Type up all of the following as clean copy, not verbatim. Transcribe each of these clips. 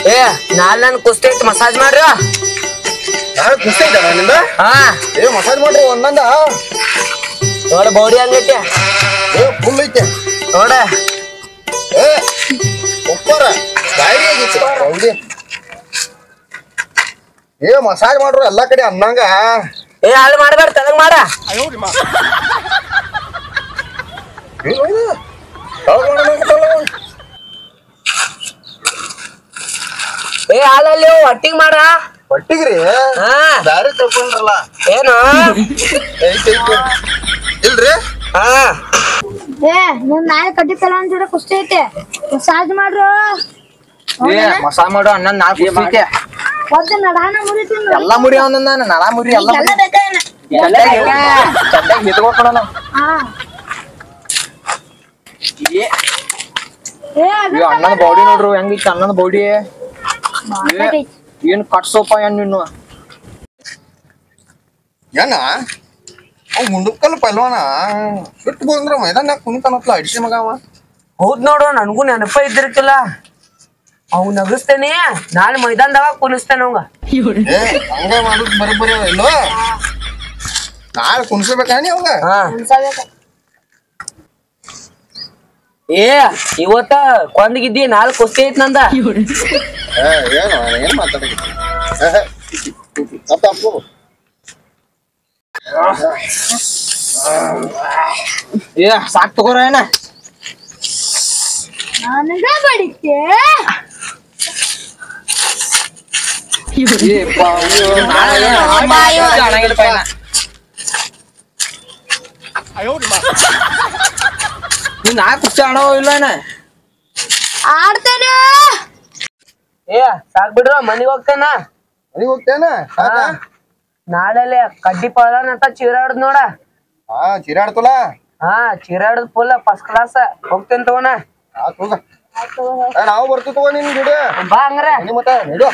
ಏ ನಾಳೆ ನನ್ ಕುಸ್ತಿ ಐತಿ ಮಸಾಜ್ ಮಾಡ್ರಿ. ನಾಳೆ ಕುಸ್ತಿ ಐತಲ್ಲ ನಿಂದ? ಹಾ ಏ ಮಸಾಜ್ ಮಾಡ್ರಿ ಒಂದೊಂದ. ನೋಡ ಬೌಡಿ ಹಂಗೈತೆ. ಏ ಫುಲ್ ಐತೆ ನೋಡ. ಏ ಉಪ್ಪರ ಗಾಡಿ ಆಗೈತಿ ಬೌಡಿ. ಏ ಮಸಾಜ್ ಮಾಡ್ರು ಎಲ್ಲಾ ಕಡೆ ಅನ್ನಂಗ. ಏ ಹಾಳು ಮಾಡ್ಬೇಡ ತನಗ್ ಮಾಡ. ಏ ಹಾಲಲ್ಲಿ ಒಟ್ಟಿಗೆ ಮಾಡ. ಒಟ್ಟಿಗ್ರಿ ಬ್ಯಾರೆ ತಗೊಂಡ್ರಲ್ಲ ಏನು ಇಲ್ರಿ? ಹಾ ಏ ನನ್ ನಾಳೆ ಕಡ್ಡಿ ಪೆಲ ಅಂತ ಕುಸ್ತಿ ಐತೆ ಮಸಾಜ್ ಮಾಡ್ರು. ಮಸಾಜ್ ಮಾಡು ಅನ್ನ ನಾಲ್ಕು ಕುಸ್ತಿ ಐತೆ. ಒದ್ದು ನಡಾನ ಮುರಿತೀನಿ. ಎಲ್ಲಾ ಮುರಿ ಅವನ ನಳ ಮುರಿ ಎಲ್ಲ ಎಲ್ಲ ಬೇಕಾಯನ. ಚಂದಾಗಿ ಹಿಡ್ಕೊಳ. ಹಾ ಏ ಅಣ್ಣನ ಬಾಡಿ ನೋಡ್ರು ಹೆಂಗಿತ್ತು ಅಣ್ಣನ ಬಾಡಿ. ಏನ್ ಕಟ್ಸೋಪ ಏನ್ ನೀನು ಏನ ಅವ್ ಮುಂಡಕ್ಕಲ್ಲ ಪಲ್ವಾನ ಬಿಟ್ಟು ಬಂದ್ರ ಮೈದಾನ ಕುಣಿತಾನತ್ಲ ಅಡಿಸಿ ಮಗವ. ಹೌದ್ ನೋಡು ನನ್ಗೂ ನೆನಪ ಇದ್ದಿರ್ತಿಲ್ಲ. ಅವ್ ನಗಸ್ತೇನೆ ನಾಳೆ ಮೈದಾನದಾಗ ಕುಣಿಸ್ತೇನೆ ಅವಂಗ. ಏ ಹಂಗ ಮಾಡುದ್ ಬರೋಬ್ಬರಿ ಇಲ್ವ? ನಾಳೆ ಕುಣಿಸ್ಬೇಕ ನೀ ಅವಂಗ? ಏ ಇವತ್ತ ಕೊಂದಗಿದ್ದಿ ನಾಳೆ ಕುಸ್ತಿ ಐತ್ ನಂದ. ಏನು ಏನ್ ಮಾತಾಡಕತ್ತಿ? ಏ ಸಾಕ್ ತಗೋರ ಏನ ನನಗ ಬಡಿಕೆ. ನೀನ್ ನಾ ಕುಸ್ತಿ ಆಡೋ ಇಲ್ಲ ಆಡ್ತೇನೆ. ಏ ಸಾಕ್ ಬಿಡ್ರ ಮನಿಗ್ ಹೋಗ್ತೇನ. ಮನಿಗ್ ಹೋಗ್ತೇನ? ನಾಳೆ ಕಡ್ಡಿ ಪಳದಾನ ಅಂತ ಚೀರಾಡದ್ ನೋಡ. ಹಾ ಚಿರಾಡ್ತಲ್ಲ. ಹಾ ಚೀರಾಡದ್ ಫುಲ್ ಫಸ್ಟ್ ಕ್ಲಾಸ್. ಹೋಗ್ತೇನ್ ತಗೋಣ. ನಾವು ಬರ್ತೀವಿ ತಗೋ ನಿನ್ ಗಿಡ. ಬಾ ಹಂಗಾರ. ಮತ್ತೆ ನಡು.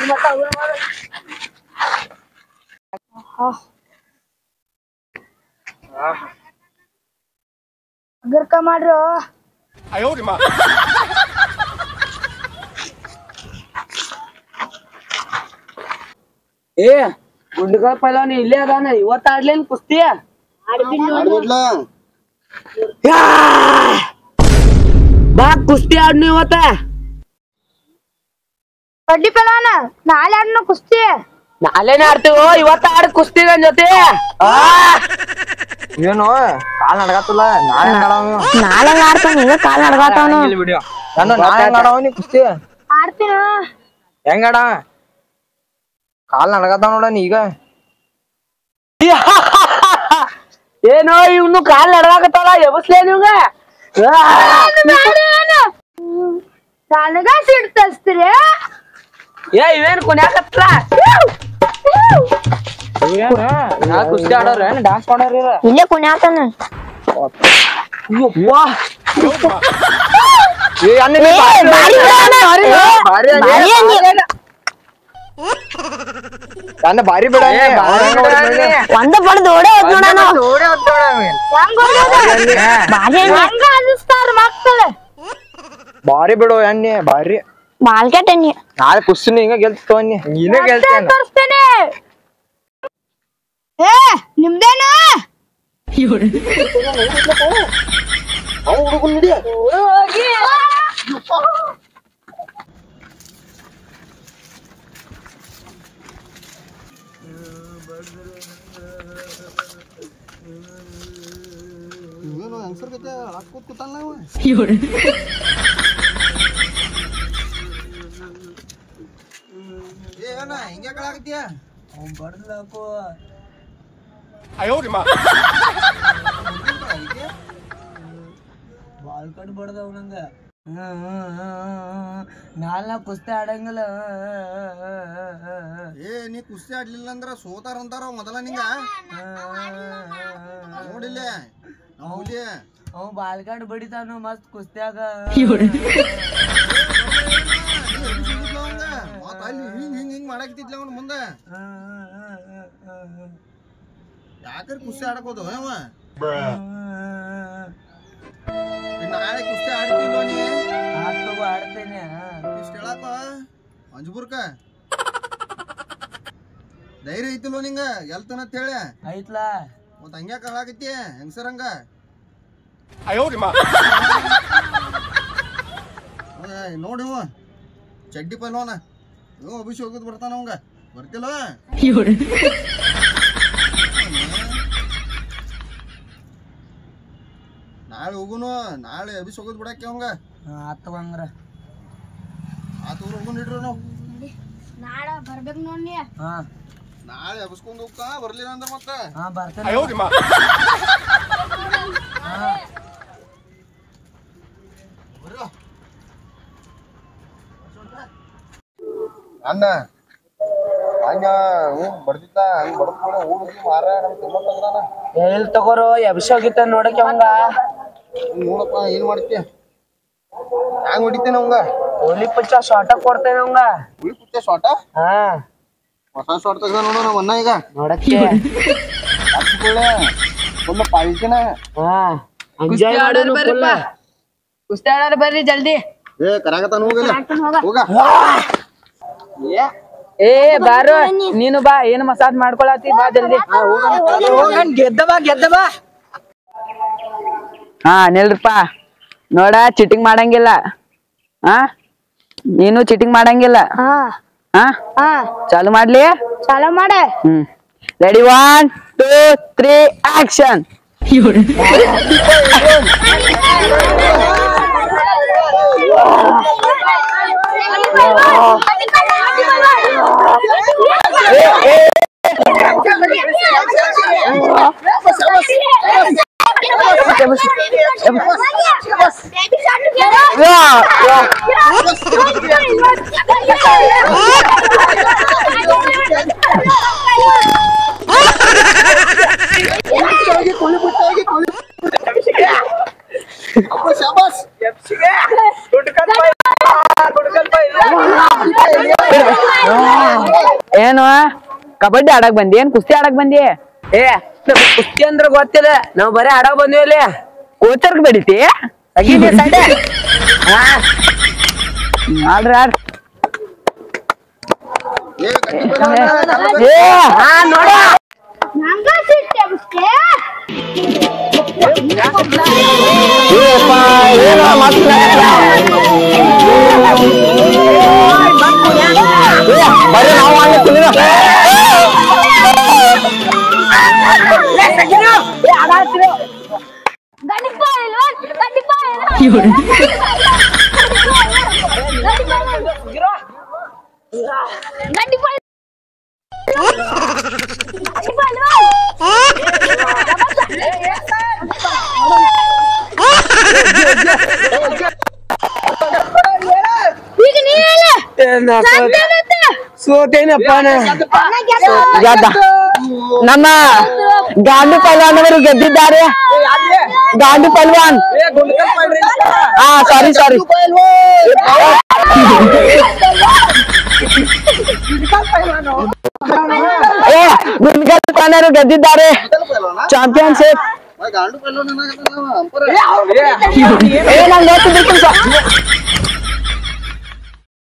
ಗರ್ಕ ಮಾಡ್ರು. ಏ ಗುಂಡಗಳ ಪೈಲವಾನ ಇಲ್ಲೇ ಅದಾನ. ಇವತ್ತ ಆಡ್ಲೇನ್ ಕುಸ್ತಿ? ಬಾ ಕುಸ್ತಿ ಆಡ್ನು ಇವತ್ತ. ಕಡ್ಡಿ ಪೆಲವಾನ ನಾಳೆ ಆಡ್ನು ಕುಸ್ತಿ. ನಾಳೆನೇ ಆಡ್ತೀವೋ ಇವತ್ತ ಆಡ್ ಕುಸ್ತಿ ನನ್ ಜೊತೆ. ಏನು ಕಾಲ್ ನಡ್ಗಾತಲ್ಲ ನಾಳೆ ನಾಳೆ ಆಡ್ತಾನ ಈಗ ಕಾಲ್ ನಡ್ಗಾತಾವನು. ವಿಡಿಯೋ ನಾನು ನಾಳೆ ಆಡವನಿ ಕುಸ್ತಿ. ಆಡ್ತೀನ ಹೆಂಗಡ ಕಾಲ್ ನಡ್ಗಾತಾವ ನೋಡ ಈಗ. ಏನೋ ಇವ್ನು ಕಾಲ್ ನಡ್ಗಾಕತ್ತಲ್ಲ ಎಬಸ್ಲೇ ನೀವ್ಗ. ನನಗ ಸಿಡ್ ತರಿಸ್ತೀರಿ. ಏ ಇವೇನ್ ಕುನ್ಯಾಕತ್ತಲ ಕುಸ್ತಿ ಆಡೋರ ಡಾನ್ಸ್ ಮಾಡೋರ ಇಲ್ಲೇ ಕುಣ್ಯಾತಾನ. ಬಾರಿ ಬಿಡ ಒಂದ ಬಡ್ದು ಓಡೇ ಅನ್ನಿಸ್ತಾರ ಮಕ್ಕಳು. ಬಾರಿ ಬಿಡು ಎಣ್ಣೆ ಬಾರಿ ಮಾಲ್ಕೆಟ್ ಎಣ್ಣೆ. ನಾಳೆ ಕುಸ್ತಿನ ಹಿಂಗ ಗೆಲ್ತೋ ನೀನೇ ಗೆಲ್ತೇನೆ. ತೋರಿಸ್ತೇನೆ. ಏ ನಿಮ್ದೇನ? ಏನು ಹೆಂಗಸರ್ ಗತೆ ಹಾಕೋತ್ ಕೂತಾನ ನಾವು. ಏನ ಹಿಂಗೆ ಕಳಾಕತ್ತೀಯ? ಅವ್ನ್ ಬಡ್ದಲಾಕೋ ಬಾಲ್ ಕಡ್ ಬಡ್ದವ್ ನಂಗ. ನಾಲ್ನ ಕುಸ್ತಿ ಆಡಂಗಿಲ್ಲ. ಏ ನೀ ಕುಸ್ತಿ ಆಡ್ಲಿಲ್ಲ ಅಂದ್ರ ಸೋತಾರ ಅಂತಾರ ಮೊದಲ ನಿಂಗ. ನೋಡಿಲ್ಲ ಅವ್ ಬಾಲ್ ಕಡ್ ಬಡಿತಾನು ಮಸ್ತ್ ಕುಸ್ತಿಯಾಗ. ಅಲ್ಲಿ ಹಿಂಗ್ ಹಿಂಗ್ ಹಿಂಗ್ ಮಾಡಾಕತ್ತಿದ್ಲ ಅವನು ಮುಂದೆ. ಯಾಕ್ರಿ ಕುಸ್ತಿ ಆಡಕೋದು ಅವ? ನಾಳೆ ಕುಸ್ತಿ ಆಡ್ತಿದ್ವ ನೀ? ಆಡ್ತೇನೆ. ಇಷ್ಟ ಹೇಳಪ್ಪ ಅಂಜುಬುರ್ಕ ಧೈರ್ಯ ಐತಿಲ್ಲೋ ನಿಂಗ ಎಲ್ತನ ಅಂತ ಹೇಳಿ ಐತ್ಲಾ ಮತ್ ಹಂಗ್ಯಾಕ ಹಾಳಾಗೈತಿ ಹೆಂಗಸರಂಗ ನೋಡಿ ಚಡ್ಡಿ ಪಲ್ವಾನ ಇವ ಅಭಿಷೇಕ್ ಹೋಗೋದ್ ಬರ್ತಾನ ಅವಂಗ ಬರ್ತಿಲ್ಲ ನಾಳೆ ಹೋಗುನು ನಾಳೆ ಅಭಿಷೇಕ್ ಹೋಗೋದ್ ಬಿಡಕ್ಕೆ ಅವಂಗ ಆತವಂಗ್ರ ಆತ ಹೋಗುನ್ ಇಡ್ರಿ ನಾವು ನಾಳೆ ಬರ್ಬೇಕು ನೋಡಿ ಹಾ ನಾಳೆ ಅಭಿಸ್ಕೊಂಡ್ ಹೋಗ್ತಾ ಬರ್ಲಿಲ್ಲ ಅಂದ್ರ ಮತ್ತ ಹಾ ಬರ್ತೇನೆ ಅಣ್ಣ ಹಂಗ ಬಡ್ದಿತ್ತ ಹಂಗ ಬಡದ್ ಕೂಡ ಊರಿಗೆ ಮಾರ ನಮ್ ತಿಮ್ಮತ್ತಂದ್ರನ ಎಲ್ ತಗೋರು ಅಭಿಷೇಕ್ ನೋಡಕ್ಕೆ ಅವಂಗ ನೋಡಪ್ಪ ಏನ್ ಮಾಡ್ತಿ ಹ್ಯಾಂಗ ಹೊಡಿತೇನೆ ಅವಂಗ ಹೋಲಿ ಪಚ್ಚ ಶಾರ್ಟ ಕೊಡ್ತೇನೆ ಅವಂಗ ಹುಳಿ ಕುಚ್ಚ ಶಾಟ ಹಾ ಹೊಸ ಶಾಟ್ ತೆಗ್ದ ನೋಡ ನಮ್ಮ ಅಣ್ಣ ಈಗ ನೋಡಕ್ಕೆ ಫುಲ್ ಪಾಲ್ಟಿನ ಹಾ ಎಂಜಾಯ್ ಮಾಡೋನು ಫುಲ್ ಕುಸ್ತಿ ಆಡೋರು ಬರ್ರಿ ಜಲ್ದಿ ಏ ಕರಾಗತಾನ ಹೋಗಲ್ಲ ಹೋಗ ಏ ಬಾರು ನೀನು ಬಾ ಏನು ಮಸಾಜ್ ಮಾಡ್ಕೊಳತಿ ಬಾ ಜಲ್ದಿ ಗೆದ್ದ ಬಾ ಹಾ ನಿಲ್ರಪ್ಪ ನೋಡ ಚಿಟಿಂಗ್ ಮಾಡಂಗಿಲ್ಲ ಹಾ ನೀನು ಚಿಟಿಂಗ್ ಮಾಡಂಗಿಲ್ಲ ಹಾ ಹಾ ಹಾ ಚಾಲು ಮಾಡ್ಲಿ ಚಾಲು ಮಾಡೆ ರೆಡಿ 1 2 3 ಆಕ್ಷನ್ ಏನು ಕಬಡ್ಡಿ ಆಡಕ್ ಬಂದಿ ಏನ್ ಕುಸ್ತಿ ಆಡಕ್ ಬಂದಿ ಏ ಕುಸ್ತಿ ಅಂದ್ರ ಗೊತ್ತಿಲ್ಲ ನಾವ್ ಬರೀ ಆಡಕ್ ಬಂದ್ವಿ ಅಲ್ಲಿ ಕೋಚರ್ಗ್ ಬಡಿತಿ ಆಡ್ರಿ ಆಡ್ರಿ ನೋಡ ನಂಗ ಸಿಟ್ಟೆ ಬಿಸ್ಕೆ ಬರೀ ನಾವು ಸೋತೇನಪ್ಪ ನಮ್ಮ ಗಾಂಧಿ ಪಲ್ವಾನವರು ಗೆದ್ದಿದ್ದಾರೆ ಗಾಂಧಿ ಪಲ್ವಾನ್ ಹಾ ಸಾರಿ ಗುಂಡ್ಕಲ್ ಪಲ್ವಾನರು ಗೆದ್ದಿದ್ದಾರೆ ಚಾಂಪಿಯನ್ಶಿಪ್ ನಂಗೆ